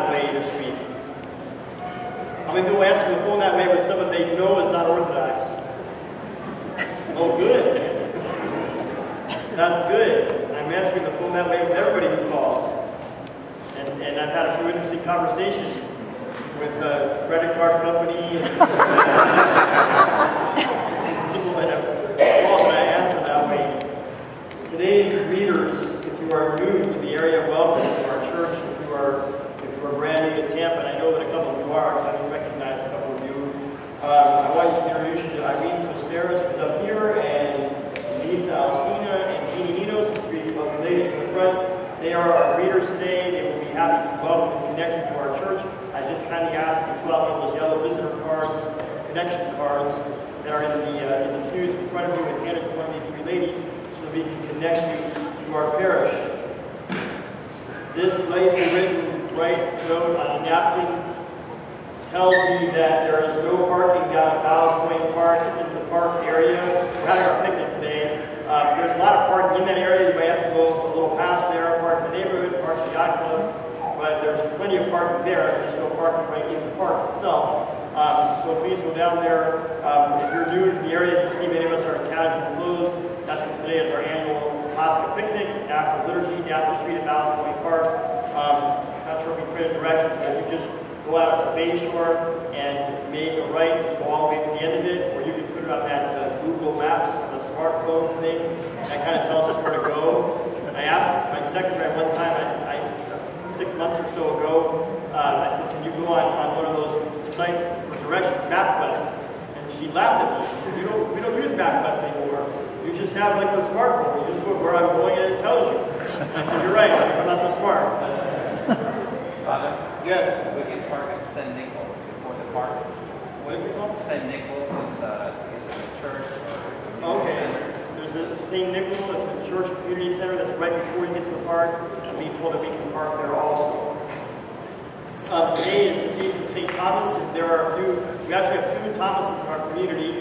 that way this week? How many people answer the phone that way with someone they know is not Orthodox? Oh, good. That's good. I'm answering the phone that way with everybody who calls. And I've had a few interesting conversations with a credit card company and people that have called and I answer that way. Today's readers, if you are new to the area, welcome to our church. If you are brand new to Tampa, and I know that a couple of you are, because I recognize a couple of you, I want to introduce you to Stavros, who's up here, and Lisa Alcina and Jeannie Ninos, the three lovely ladies in the front. They are our readers today. They will be happy to welcome and connect you to our church. I just kindly ask you to fill out one of those yellow visitor cards, connection cards, that are in the pews in front of you, and hand it to one of these three ladies so that we can connect you to our parish. This nicely written white note on a napkin tells me that there is no parking down at Ballast Point Park in the park area. We're having our picnic today. There's a lot of parking in that area. You might have to go a little past there, park in the neighborhood, park in the yacht club. But there's plenty of parking there. There's no parking right in the park itself. So please go down there. If you're new to the area, you can see many of us are in casual clothes. That's because today is our annual Pascha picnic after liturgy down the street at Ballast Point Park. Not sure if we printed directions, but you just go out to Bay Shore and make a right, just go all the way to the end of it, or you can put it on that Google Maps, the smartphone thing. That kind of tells us where to go. I asked my secretary one time, 6 months or so ago, I said, can you go on one of those sites for directions, MapQuest? And she laughed at me. She said, we don't use MapQuest anymore. You just have like the smartphone. You just put where I'm going and it tells you. And I said, you're right, I'm not so smart. Father? Yes? We can park at St. Nicholas before the park. What is it called? St. Nicholas is a church or okay. center. There's a St. Nicholas, it's a church community center that's right before you get to the park. I'm being told that we can park there also. Today is the feast of St. Thomas, and we actually have two Thomases in our community.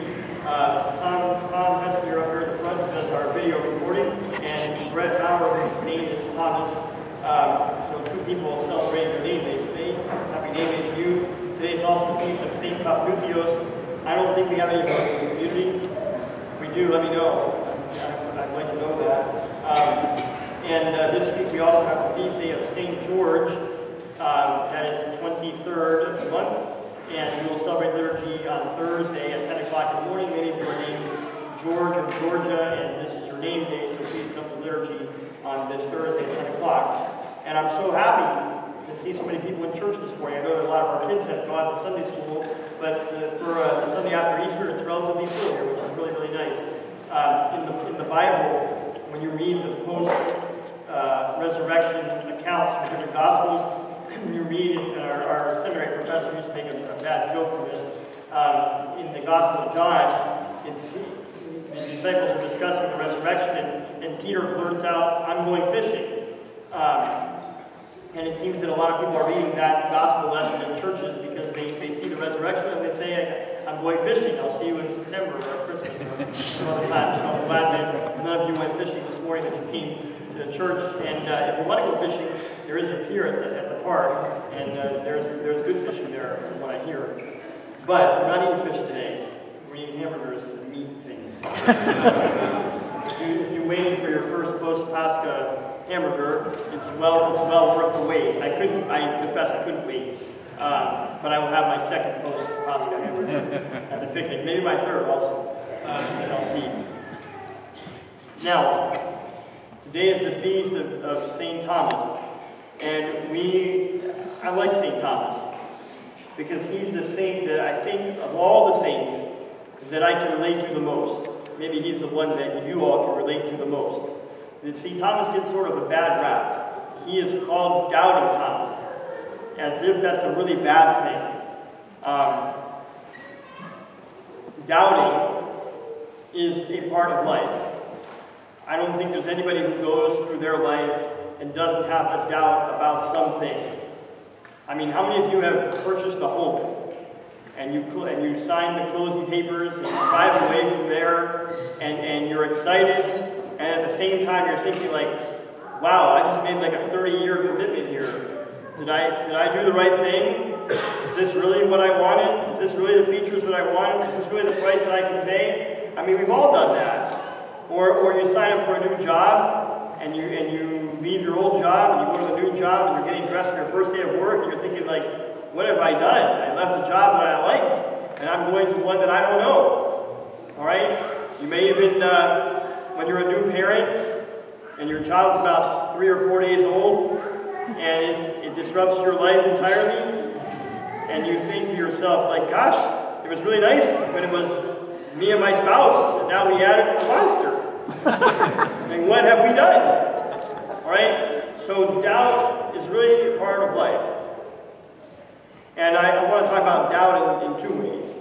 Tom Hester up here at the front does our video recording, and Brett Bauer, whose name is Thomas. So two people celebrating their name day today. Happy name day to you. Today is also the feast of St. Paphnutios. I don't think we have any of those in this community. If we do, let me know. I'd like to know that. This week we also have the feast day of St. George. That is the 23rd of the month. And we will celebrate liturgy on Thursday at 10 o'clock in the morning. Many of you are named George or Georgia, and this is your name day, so please come to liturgy on this Thursday at 10 o'clock. And I'm so happy to see so many people in church this morning. I know that a lot of our kids have gone to Sunday school, but for the Sunday after Easter, it's relatively full here, which is really, really nice. In the Bible, when you read the post-resurrection accounts from different Gospels, you read, our seminary professor used to make a bad joke from this, in the Gospel of John, the disciples are discussing the resurrection, and Peter blurts out, I'm going fishing. And it seems that a lot of people are reading that gospel lesson in churches because they see the resurrection and they say, I'm going fishing, I'll see you in September or Christmas or some other time. So I'm glad that none of you went fishing this morning, that you came to the church. And if you want to go fishing, there is a pier at the park, and there's good fishing there from what I hear. But we're not eating fish today. We're eating hamburgers and meat things. If you're waiting for your first post-Pascha hamburger, it's well worth the wait. I confess I couldn't wait. But I will have my second post-Pascha hamburger at the picnic. Maybe my third also. We shall see. Now, today is the feast of St. Thomas. And I like St. Thomas because he's the saint that I think of all the saints that I can relate to the most. Maybe he's the one that you all can relate to the most. See, Thomas gets sort of a bad rap. He is called Doubting Thomas, as if that's a really bad thing. Doubting is a part of life. I don't think there's anybody who goes through their life and doesn't have a doubt about something. I mean, how many of you have purchased a home and you sign the closing papers and you drive away from there and you're excited, and at the same time you're thinking like, wow, I just made like a 30-year commitment here. Did I do the right thing? Is this really what I wanted? Is this really the features that I wanted? Is this really the price that I can pay? I mean, we've all done that. Or you sign up for a new job, and you leave your old job, and you go to the new job, and you're getting dressed for your first day of work, and you're thinking, like, what have I done? I left a job that I liked, and I'm going to one that I don't know. All right? You may even, when you're a new parent, and your child's about 3 or 4 days old, and it disrupts your life entirely, and you think to yourself, like, gosh, it was really nice when it was me and my spouse, and now we added a monster. And what have we done? All right? So doubt is really a part of life. And I want to talk about doubt in 2 ways.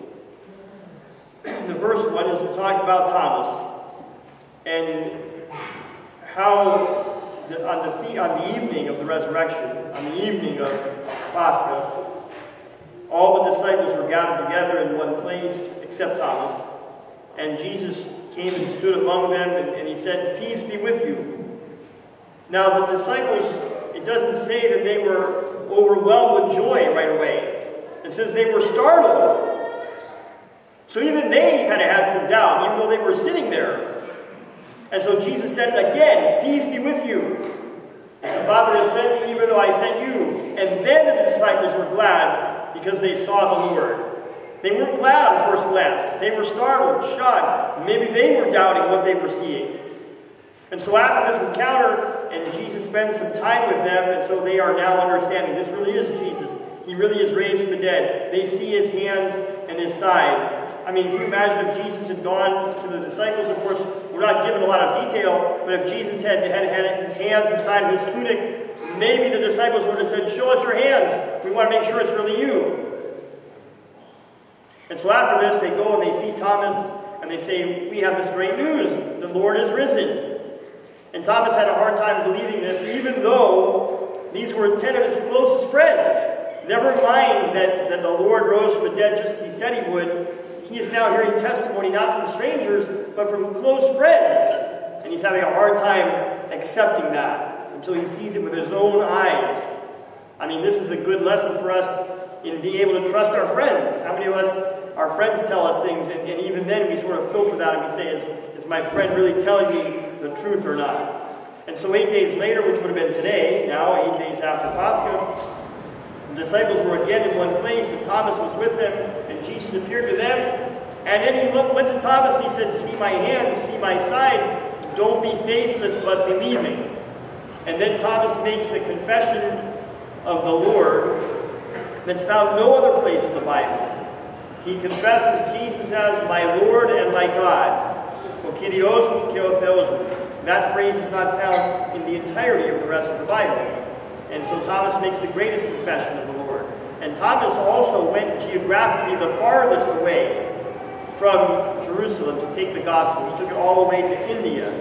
The first one is to talk about Thomas, and how on the evening of the resurrection, on the evening of Pascha, all the disciples were gathered together in one place except Thomas. And Jesus came and stood among them, and he said, "Peace be with you." Now the disciples, it doesn't say that they were overwhelmed with joy right away. It says they were startled. So even they kind of had some doubt, even though they were sitting there. And so Jesus said again, "Peace be with you. As the Father has sent me, even though I sent you." And then the disciples were glad because they saw the Lord. They weren't glad on first glance. They were startled, shocked. Maybe they were doubting what they were seeing. And so after this encounter, and Jesus spends some time with them, and so they are now understanding this really is Jesus. He really is raised from the dead. They see his hands and his side. I mean, can you imagine if Jesus had gone to the disciples? Of course, we're not given a lot of detail, but if Jesus had his hands inside of his tunic, maybe the disciples would have said, "Show us your hands. We want to make sure it's really you." And so after this, they go and they see Thomas, and they say, "We have this great news. The Lord is risen." And Thomas had a hard time believing this, even though these were 10 of his closest friends. Never mind that the Lord rose from the dead just as he said he would. He is now hearing testimony not from strangers, but from close friends. And he's having a hard time accepting that until he sees it with his own eyes. I mean, this is a good lesson for us in being able to trust our friends. How many of us, our friends tell us things, and even then we sort of filter that and we say, is my friend really telling me the truth or not? And so 8 days later, which would have been today, now 8 days after Pascha, the disciples were again in one place, and Thomas was with them, and Jesus appeared to them. And then he went to Thomas and he said, "See my hands, see my side. Don't be faithless, but believing." And then Thomas makes the confession of the Lord that's found no other place in the Bible. He confesses Jesus as my Lord and my God. That phrase is not found in the entirety of the rest of the Bible. And so Thomas makes the greatest confession of the Lord. And Thomas also went geographically the farthest away from Jerusalem to take the gospel. He took it all the way to India.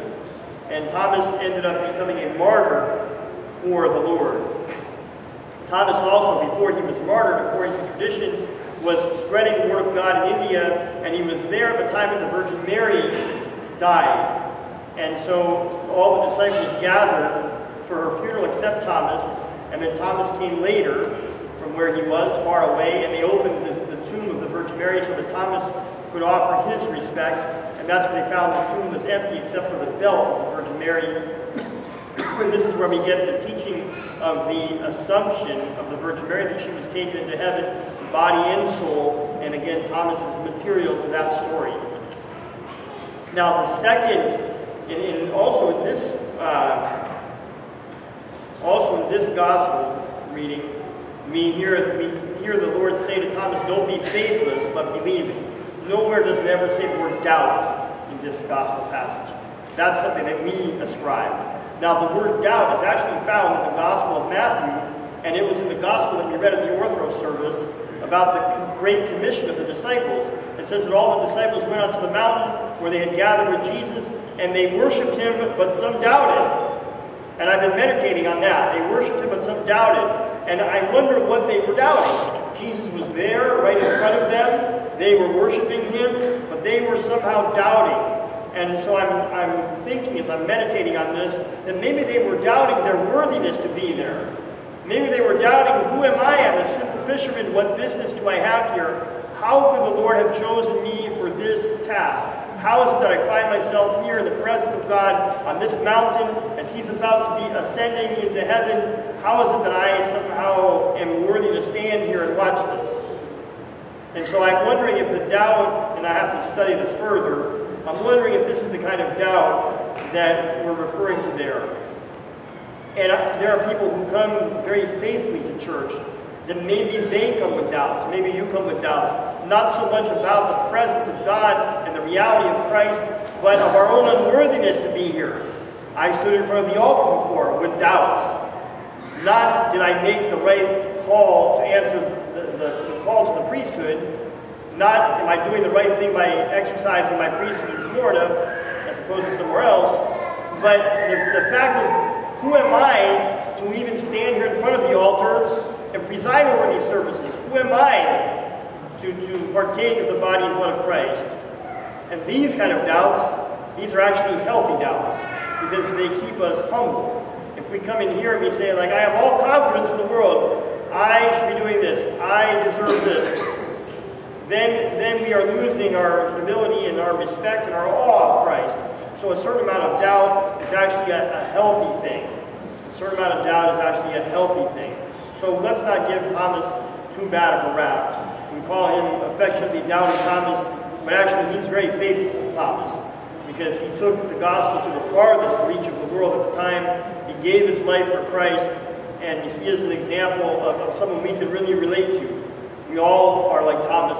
And Thomas ended up becoming a martyr for the Lord. Thomas also, before he was martyred, according to tradition, was spreading the word of God in India, and he was there at the time that the Virgin Mary died. And so all the disciples gathered for her funeral except Thomas, and then Thomas came later from where he was, far away, and they opened the tomb of the Virgin Mary so that Thomas could offer his respects, and that's when they found the tomb was empty except for the belt of the Virgin Mary. And this is where we get the teaching of the Assumption of the Virgin Mary, that she was taken into heaven, body and soul, and again, Thomas is material to that story. Now the second, and also in this gospel reading, we hear the Lord say to Thomas, "Don't be faithless, but believing." Nowhere does it ever say the word doubt in this gospel passage. That's something that we ascribe. Now the word doubt is actually found in the Gospel of Matthew, and it was in the gospel that we read at the Orthodox service about the Great Commission of the disciples. It says that all the disciples went out to the mountain where they had gathered with Jesus, and they worshipped him, but some doubted. And I've been meditating on that. They worshipped him, but some doubted. And I wonder what they were doubting. Jesus was there, right in front of them. They were worshiping him, but they were somehow doubting. And so I'm thinking, as I'm meditating on this, that maybe they were doubting their worthiness to be there. Maybe they were doubting, who am I? I'm a simple fisherman. What business do I have here? How could the Lord have chosen me for this task? How is it that I find myself here in the presence of God on this mountain as He's about to be ascending into heaven? How is it that I somehow am worthy to stand here and watch this? And so I'm wondering if the doubt, and I have to study this further, I'm wondering if this is the kind of doubt that we're referring to there. And there are people who come very faithfully to church, that maybe they come with doubts, maybe you come with doubts, not so much about the presence of God and the reality of Christ, but of our own unworthiness to be here. I stood in front of the altar before with doubts. Not did I make the right call to answer the call to the priesthood, not am I doing the right thing by exercising my priesthood in Florida as opposed to somewhere else, but the fact of who am I to even stand here in front of the altar and preside over these services? Who am I to partake of the body and blood of Christ? And these kind of doubts, these are actually healthy doubts because they keep us humble. If we come in here and we say, like, I have all confidence in the world, I should be doing this, I deserve this, then we are losing our humility and our respect and our awe of Christ. So a certain amount of doubt is actually a healthy thing. A certain amount of doubt is actually a healthy thing. So let's not give Thomas too bad of a rap. We call him affectionately Doubting Thomas, but actually he's very faithful Thomas because he took the gospel to the farthest reach of the world at the time. He gave his life for Christ, and he is an example of someone we can really relate to. We all are like Thomas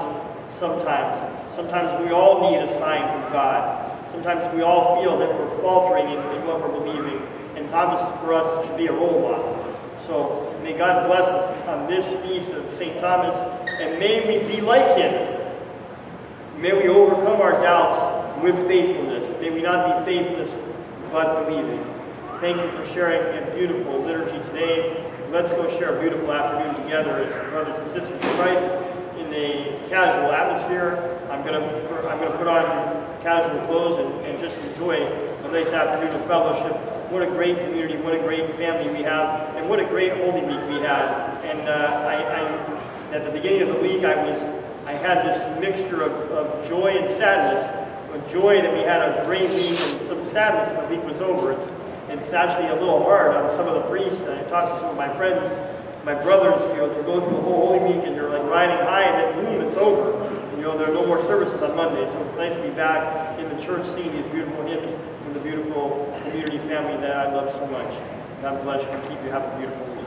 sometimes. Sometimes we all need a sign from God. Sometimes we all feel that we're faltering in what we're believing. And Thomas, for us, should be a role model. So may God bless us on this feast of St. Thomas, and may we be like him. May we overcome our doubts with faithfulness. May we not be faithless, but believing. Thank you for sharing a beautiful liturgy today. Let's go share a beautiful afternoon together as brothers and sisters in Christ in a casual atmosphere. I'm going to put on casual clothes and just enjoy a nice afternoon of fellowship. What a great community, what a great family we have, and what a great Holy Week we had. And at the beginning of the week, I had this mixture of joy and sadness. A joy that we had a great week, and some sadness when the week was over. It's actually a little hard on some of the priests. I talked to some of my friends, my brothers, to go through the whole Holy Week, and you're like riding high, and then boom, it's over. There are no more services on Monday, so it's nice to be back in the church singing these beautiful hymns with the beautiful community family that I love so much. God bless you and keep you. Have a beautiful week.